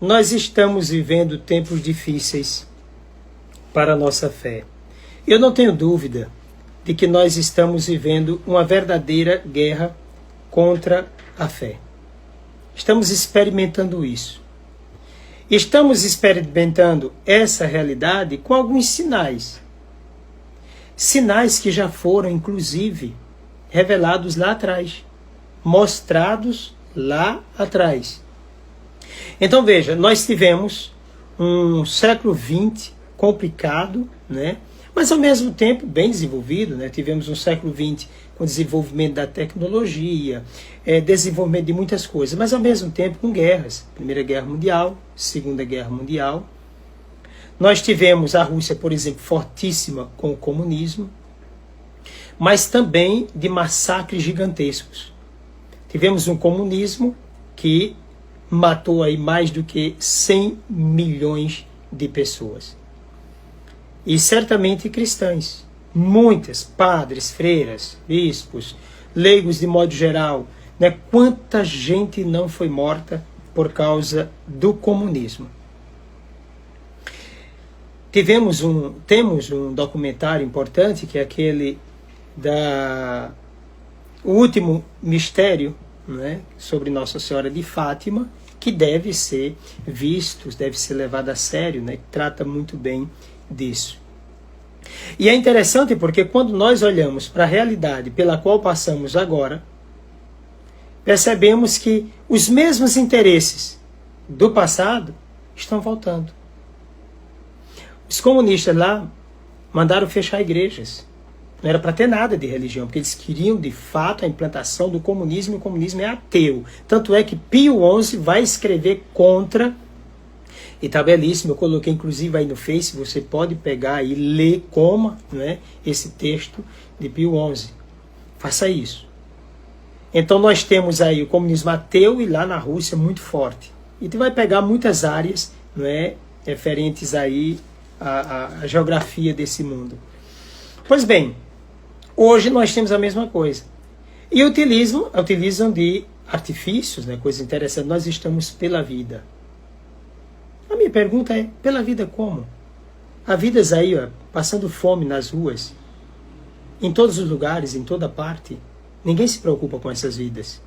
nós estamos vivendo tempos difíceis para a nossa fé. Eu não tenho dúvida de que nós estamos vivendo uma verdadeira guerra contra a fé. Estamos experimentando isso. Estamos experimentando essa realidade com alguns sinais. Sinais que já foram, inclusive, revelados lá atrás, mostrados lá atrás. Então veja, nós tivemos um século XX complicado, né? Mas ao mesmo tempo bem desenvolvido, né? Tivemos um século XX com desenvolvimento da tecnologia, desenvolvimento de muitas coisas, mas ao mesmo tempo com guerras. Primeira Guerra Mundial, Segunda Guerra Mundial. Nós tivemos a Rússia, por exemplo, fortíssima com o comunismo, mas também de massacres gigantescos. Tivemos um comunismo que matou aí mais do que 100 milhões de pessoas. E certamente cristãs. Muitas, padres, freiras, bispos, leigos de modo geral. Né? Quanta gente não foi morta por causa do comunismo. Temos um documentário importante, que é aquele o último mistério, né, sobre Nossa Senhora de Fátima, que deve ser visto, deve ser levado a sério, né, que trata muito bem disso. E é interessante porque quando nós olhamos para a realidade pela qual passamos agora, percebemos que os mesmos interesses do passado estão voltando. Os comunistas lá mandaram fechar igrejas. Não era para ter nada de religião, porque eles queriam de fato a implantação do comunismo, e o comunismo é ateu. Tanto é que Pio XI vai escrever contra, e está belíssimo, eu coloquei inclusive aí no Face, você pode pegar e ler como, né, esse texto de Pio XI. Faça isso. Então nós temos aí o comunismo ateu e lá na Rússia muito forte. E tu vai pegar muitas áreas, não é, referentes aí à geografia desse mundo. Pois bem, hoje nós temos a mesma coisa. E utilizam de artifícios, né, coisa interessante. Nós estamos pela vida. A minha pergunta é, pela vida como? Há vidas aí, ó, passando fome nas ruas, em todos os lugares, em toda parte. Ninguém se preocupa com essas vidas.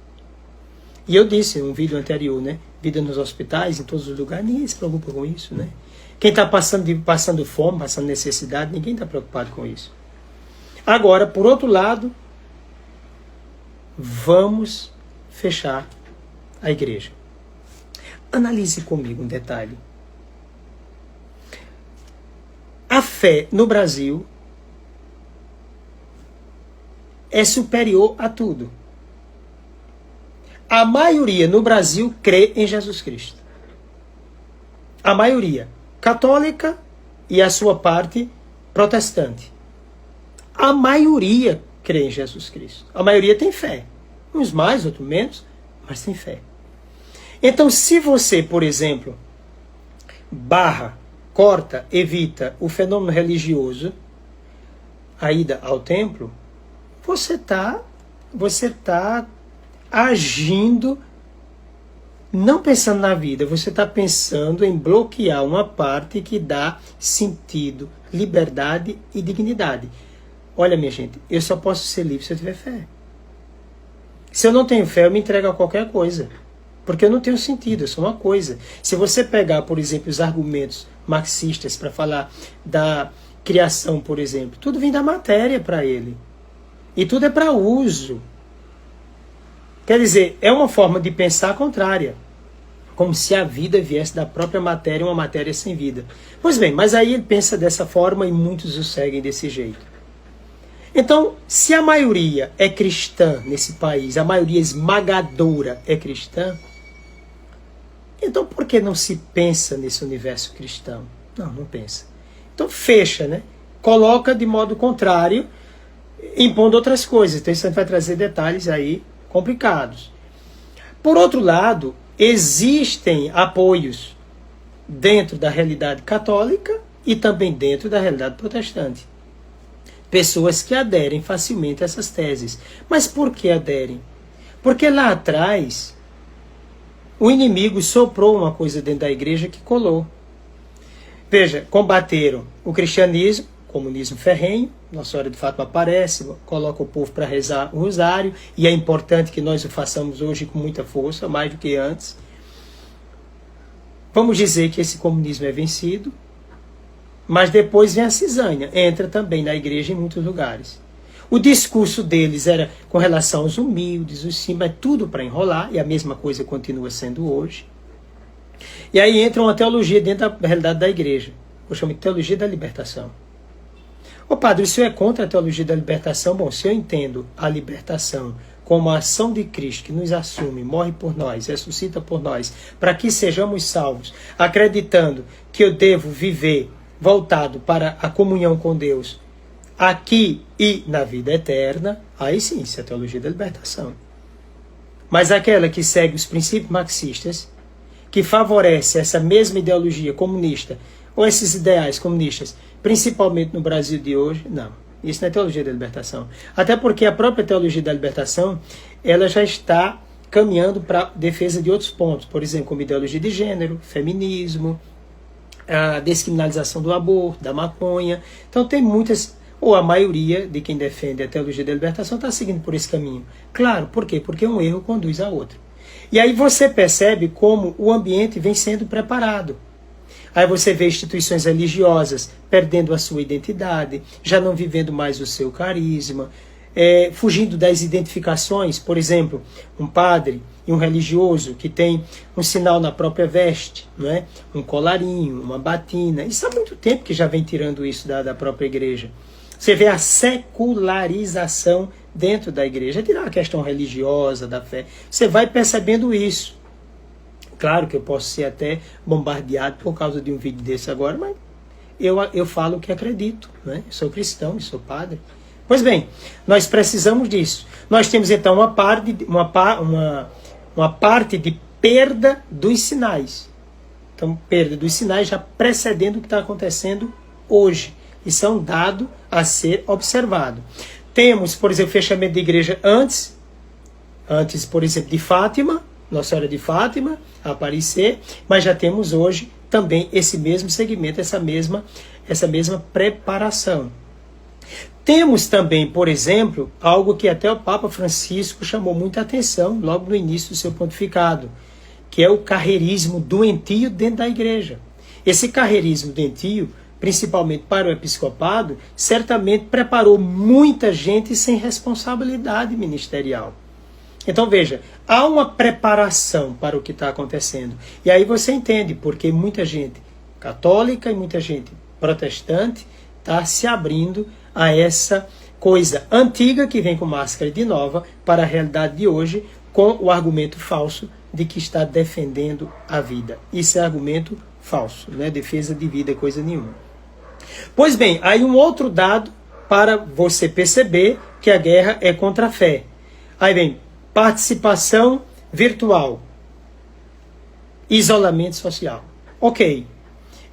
E eu disse em um vídeo anterior, né, vida nos hospitais, em todos os lugares, ninguém se preocupa com isso, né? Quem está passando fome, passando necessidade, ninguém está preocupado com isso. Agora, por outro lado, vamos fechar a igreja. Analise comigo um detalhe. A fé no Brasil é superior a tudo. A maioria no Brasil crê em Jesus Cristo. A maioria católica e a sua parte protestante. A maioria crê em Jesus Cristo. A maioria tem fé. Uns mais, outros menos, mas tem fé. Então, se você, por exemplo, corta, evita o fenômeno religioso, a ida ao templo, você tá agindo, não pensando na vida, você está pensando em bloquear uma parte que dá sentido, liberdade e dignidade. Olha, minha gente, eu só posso ser livre se eu tiver fé. Se eu não tenho fé, eu me entrego a qualquer coisa. Porque eu não tenho sentido, eu sou uma coisa. Se você pegar, por exemplo, os argumentos marxistas para falar da criação, por exemplo, tudo vem da matéria para ele. E tudo é para uso. Quer dizer, é uma forma de pensar contrária. Como se a vida viesse da própria matéria, uma matéria sem vida. Pois bem, mas aí ele pensa dessa forma e muitos o seguem desse jeito. Então, se a maioria é cristã nesse país, a maioria esmagadora é cristã, então por que não se pensa nesse universo cristão? Não pensa. Então fecha, né? Coloca de modo contrário, impondo outras coisas. Então isso vai trazer detalhes aí complicados. Por outro lado, existem apoios dentro da realidade católica e também dentro da realidade protestante. Pessoas que aderem facilmente a essas teses. Mas por que aderem? Porque lá atrás, o inimigo soprou uma coisa dentro da igreja que colou. Veja, combateram o cristianismo, o comunismo ferrenho, Nossa Senhora de Fátima aparece, coloca o povo para rezar o rosário, e é importante que nós o façamos hoje com muita força, mais do que antes. Vamos dizer que esse comunismo é vencido, mas depois vem a cisânia, entra também na igreja em muitos lugares. O discurso deles era com relação aos humildes, os simples, mas tudo para enrolar, e a mesma coisa continua sendo hoje. E aí entra uma teologia dentro da realidade da igreja. Eu chamo de teologia da libertação. Ô padre, o senhor é contra a teologia da libertação? Bom, se eu entendo a libertação como a ação de Cristo que nos assume, morre por nós, ressuscita por nós, para que sejamos salvos, acreditando que eu devo viver voltado para a comunhão com Deus aqui e na vida eterna, aí sim, isso é a teologia da libertação. Mas aquela que segue os princípios marxistas, que favorece essa mesma ideologia comunista, ou esses ideais comunistas, principalmente no Brasil de hoje, não. Isso não é teologia da libertação. Até porque a própria teologia da libertação, ela já está caminhando para a defesa de outros pontos. Por exemplo, como ideologia de gênero, feminismo, a descriminalização do aborto, da maconha. Então tem muitas, ou a maioria de quem defende a teologia da libertação está seguindo por esse caminho. Claro, por quê? Porque um erro conduz a outro. E aí você percebe como o ambiente vem sendo preparado. Aí você vê instituições religiosas perdendo a sua identidade, já não vivendo mais o seu carisma, fugindo das identificações. Por exemplo, um padre e um religioso que tem um sinal na própria veste, não é? Um colarinho, uma batina. Isso há muito tempo que já vem tirando isso da própria igreja. Você vê a secularização dentro da igreja, tirar a questão religiosa, da fé. Você vai percebendo isso. Claro que eu posso ser até bombardeado por causa de um vídeo desse agora, mas eu falo o que acredito, né? Eu sou cristão, eu sou padre. Pois bem, nós precisamos disso. Nós temos então uma parte de perda dos sinais. Então, perda dos sinais já precedendo o que está acontecendo hoje. Isso é um dado a ser observado. Temos, por exemplo, fechamento de igreja antes, por exemplo, de Fátima, Nossa Senhora de Fátima, a aparecer, mas já temos hoje também esse mesmo segmento, essa mesma preparação. Temos também, por exemplo, algo que até o Papa Francisco chamou muita atenção logo no início do seu pontificado, que é o carreirismo doentio dentro da igreja. Esse carreirismo doentio, principalmente para o episcopado, certamente preparou muita gente sem responsabilidade ministerial. Então veja, há uma preparação para o que está acontecendo. E aí você entende porque muita gente católica e muita gente protestante está se abrindo a essa coisa antiga que vem com máscara de nova para a realidade de hoje, com o argumento falso de que está defendendo a vida. Isso é argumento falso, não é defesa de vida, coisa nenhuma. Pois bem, aí um outro dado para você perceber que a guerra é contra a fé. Aí vem participação virtual, isolamento social. Ok.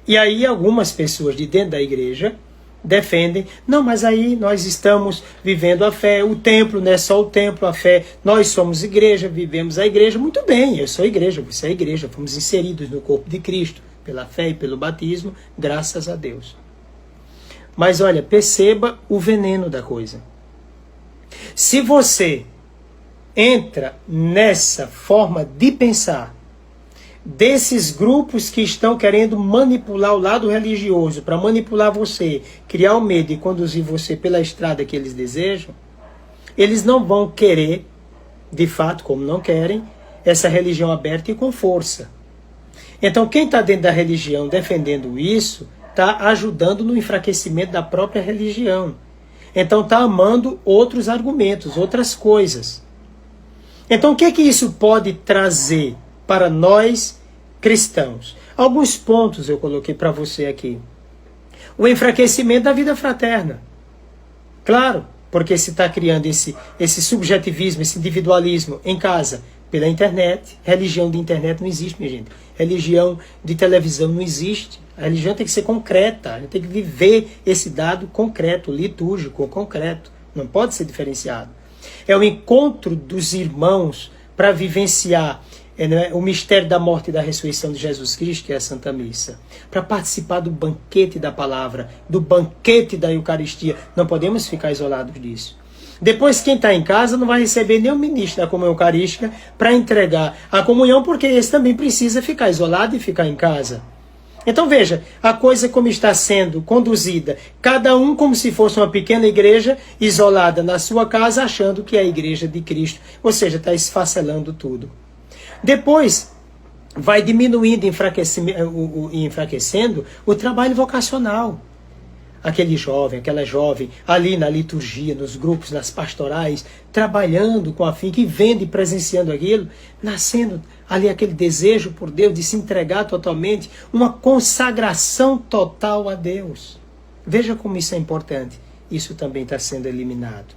E aí algumas pessoas de dentro da igreja defendem, não, mas aí nós estamos vivendo a fé, o templo não é só o templo, a fé, nós somos igreja, vivemos a igreja. Muito bem, eu sou igreja, você é igreja, fomos inseridos no corpo de Cristo, pela fé e pelo batismo, graças a Deus. Mas olha, perceba o veneno da coisa. Se você entra nessa forma de pensar desses grupos que estão querendo manipular o lado religioso para manipular você, criar o medo e conduzir você pela estrada que eles desejam, eles não vão querer, de fato, como não querem, essa religião aberta e com força. Então quem está dentro da religião defendendo isso, está ajudando no enfraquecimento da própria religião. Então está amando outros argumentos, outras coisas. Então o que é que isso pode trazer para nós cristãos? Alguns pontos eu coloquei para você aqui. O enfraquecimento da vida fraterna. Claro, porque se está criando esse subjetivismo, esse individualismo em casa, pela internet. Religião de internet não existe, minha gente. Religião de televisão não existe. A religião tem que ser concreta. A gente tem que viver esse dado concreto, litúrgico, concreto. Não pode ser diferenciado. É o encontro dos irmãos para vivenciar o mistério da morte e da ressurreição de Jesus Cristo, que é a Santa Missa. Para participar do banquete da palavra, do banquete da Eucaristia. Não podemos ficar isolados disso. Depois, quem está em casa não vai receber nem o ministro da comunhão eucarística para entregar a comunhão, porque esse também precisa ficar isolado e ficar em casa. Então veja, a coisa como está sendo conduzida, cada um como se fosse uma pequena igreja isolada na sua casa, achando que é a igreja de Cristo. Ou seja, está esfacelando tudo. Depois, vai diminuindo e enfraquecendo o trabalho vocacional. Aquele jovem, aquela jovem, ali na liturgia, nos grupos, nas pastorais, trabalhando com a fim, que vendo e presenciando aquilo, nascendo ali aquele desejo por Deus de se entregar totalmente, uma consagração total a Deus. Veja como isso é importante. Isso também está sendo eliminado.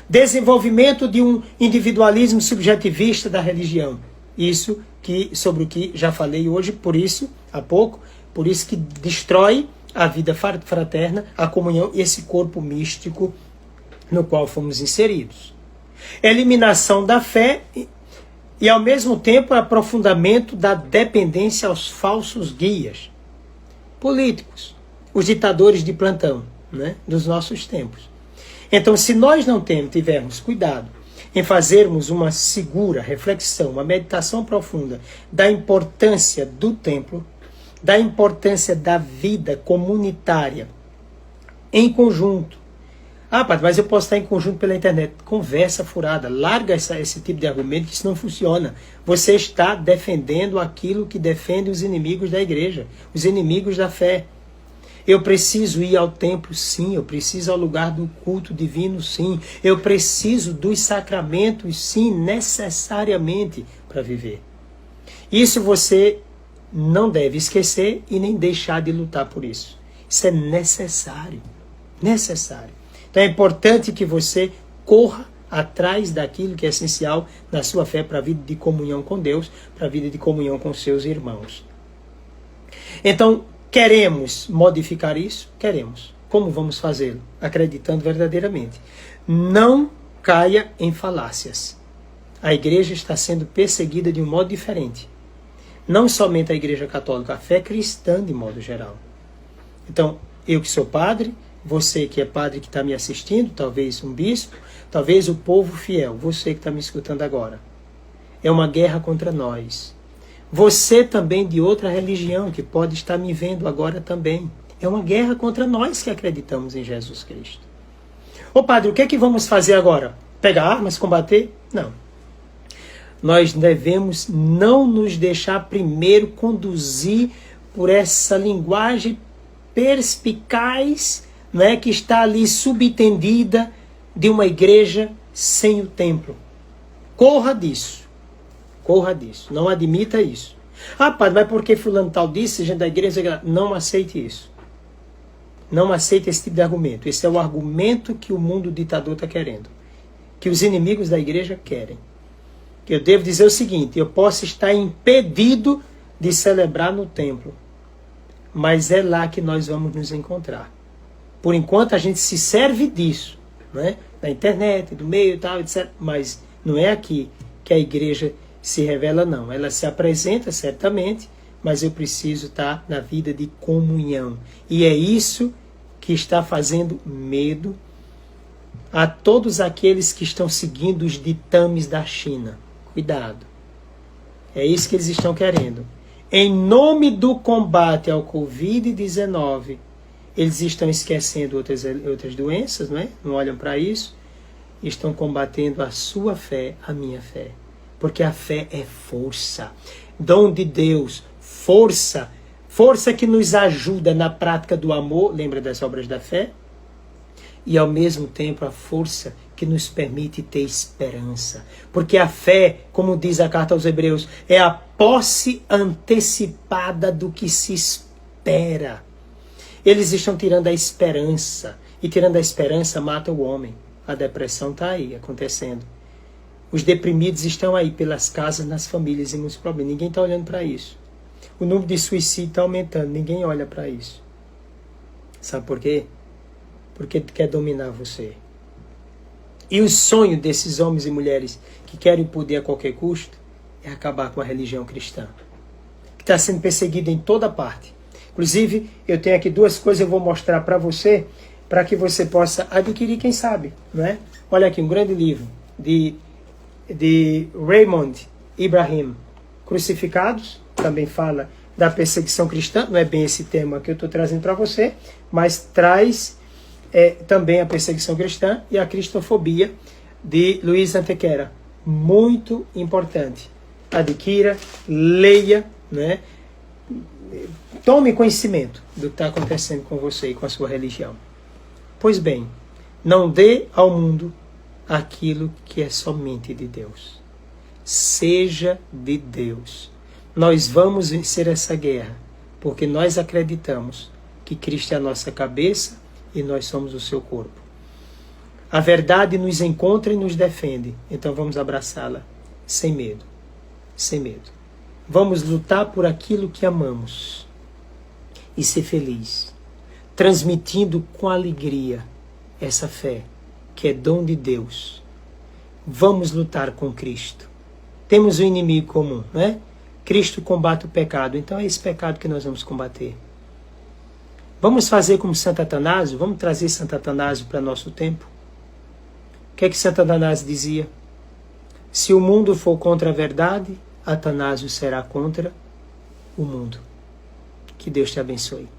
Desenvolvimento de um individualismo subjetivista da religião. Isso sobre o que já falei hoje, por isso, há pouco, por isso que destrói a vida fraterna, a comunhão e esse corpo místico no qual fomos inseridos. Eliminação da fé e, ao mesmo tempo, aprofundamento da dependência aos falsos guias políticos, os ditadores de plantão, né, dos nossos tempos. Então, se nós não tivermos cuidado em fazermos uma segura reflexão, uma meditação profunda da importância do templo, da importância da vida comunitária em conjunto. Ah, padre, mas eu posso estar em conjunto pela internet. Conversa furada, larga esse tipo de argumento, que isso não funciona. Você está defendendo aquilo que defende os inimigos da igreja, os inimigos da fé. Eu preciso ir ao templo, sim. Eu preciso ao lugar do culto divino, sim. Eu preciso dos sacramentos, sim, necessariamente para viver. Isso você não deve esquecer e nem deixar de lutar por isso. Isso é necessário. Necessário. Então é importante que você corra atrás daquilo que é essencial na sua fé para a vida de comunhão com Deus, para a vida de comunhão com seus irmãos. Então, queremos modificar isso? Queremos. Como vamos fazê-lo? Acreditando verdadeiramente. Não caia em falácias. A igreja está sendo perseguida de um modo diferente. Não somente a igreja católica, a fé cristã de modo geral. Então, eu que sou padre, você que é padre que está me assistindo, talvez um bispo, talvez o povo fiel, você que está me escutando agora. É uma guerra contra nós. Você também de outra religião que pode estar me vendo agora também. É uma guerra contra nós que acreditamos em Jesus Cristo. Ô padre, o que é que vamos fazer agora? Pegar armas, combater? Não. Nós devemos não nos deixar primeiro conduzir por essa linguagem perspicaz, né, que está ali subentendida de uma igreja sem o templo. Corra disso. Corra disso. Não admita isso. Ah, padre, mas porque fulano tal disse, gente da igreja, não aceite isso. Não aceite esse tipo de argumento. Esse é o argumento que o mundo ditador está querendo. Que os inimigos da igreja querem. Eu devo dizer o seguinte, eu posso estar impedido de celebrar no templo, mas é lá que nós vamos nos encontrar. Por enquanto a gente se serve disso, né? Na internet, do meio e tal, etc. Mas não é aqui que a igreja se revela, não. Ela se apresenta certamente, mas eu preciso estar na vida de comunhão. E é isso que está fazendo medo a todos aqueles que estão seguindo os ditames da China. Cuidado. É isso que eles estão querendo. Em nome do combate ao Covid-19, eles estão esquecendo outras doenças, não é? Não olham para isso. Estão combatendo a sua fé, a minha fé. Porque a fé é força. Dom de Deus, força. Força que nos ajuda na prática do amor, lembra das obras da fé? E ao mesmo tempo a força que nos permite ter esperança. Porque a fé, como diz a carta aos Hebreus, é a posse antecipada do que se espera. Eles estão tirando a esperança. E tirando a esperança mata o homem. A depressão está aí acontecendo. Os deprimidos estão aí pelas casas, nas famílias e nos problemas. Ninguém está olhando para isso. O número de suicídio está aumentando. Ninguém olha para isso. Sabe por quê? Porque quer dominar você. E o sonho desses homens e mulheres que querem o poder a qualquer custo é acabar com a religião cristã, que está sendo perseguida em toda parte. Inclusive, eu tenho aqui duas coisas que eu vou mostrar para você, para que você possa adquirir, quem sabe, não é? Olha aqui, um grande livro de Raymond Ibrahim, Crucificados, também fala da perseguição cristã, não é bem esse tema que eu estou trazendo para você, mas traz também a perseguição cristã e a cristofobia, de Luiz Antequera. Muito importante. Adquira, leia, né? Tome conhecimento do que está acontecendo com você e com a sua religião. Pois bem, não dê ao mundo aquilo que é somente de Deus. Seja de Deus. Nós vamos vencer essa guerra, porque nós acreditamos que Cristo é a nossa cabeça e nós somos o seu corpo. A verdade nos encontra e nos defende, então vamos abraçá-la sem medo, sem medo. Vamos lutar por aquilo que amamos e ser feliz, transmitindo com alegria essa fé, que é dom de Deus. Vamos lutar com Cristo. Temos um inimigo comum, não é? Cristo combate o pecado, então é esse pecado que nós vamos combater. Vamos fazer como Santo Atanásio, vamos trazer Santo Atanásio para nosso tempo. O que é que Santo Atanásio dizia? Se o mundo for contra a verdade, Atanásio será contra o mundo. Que Deus te abençoe.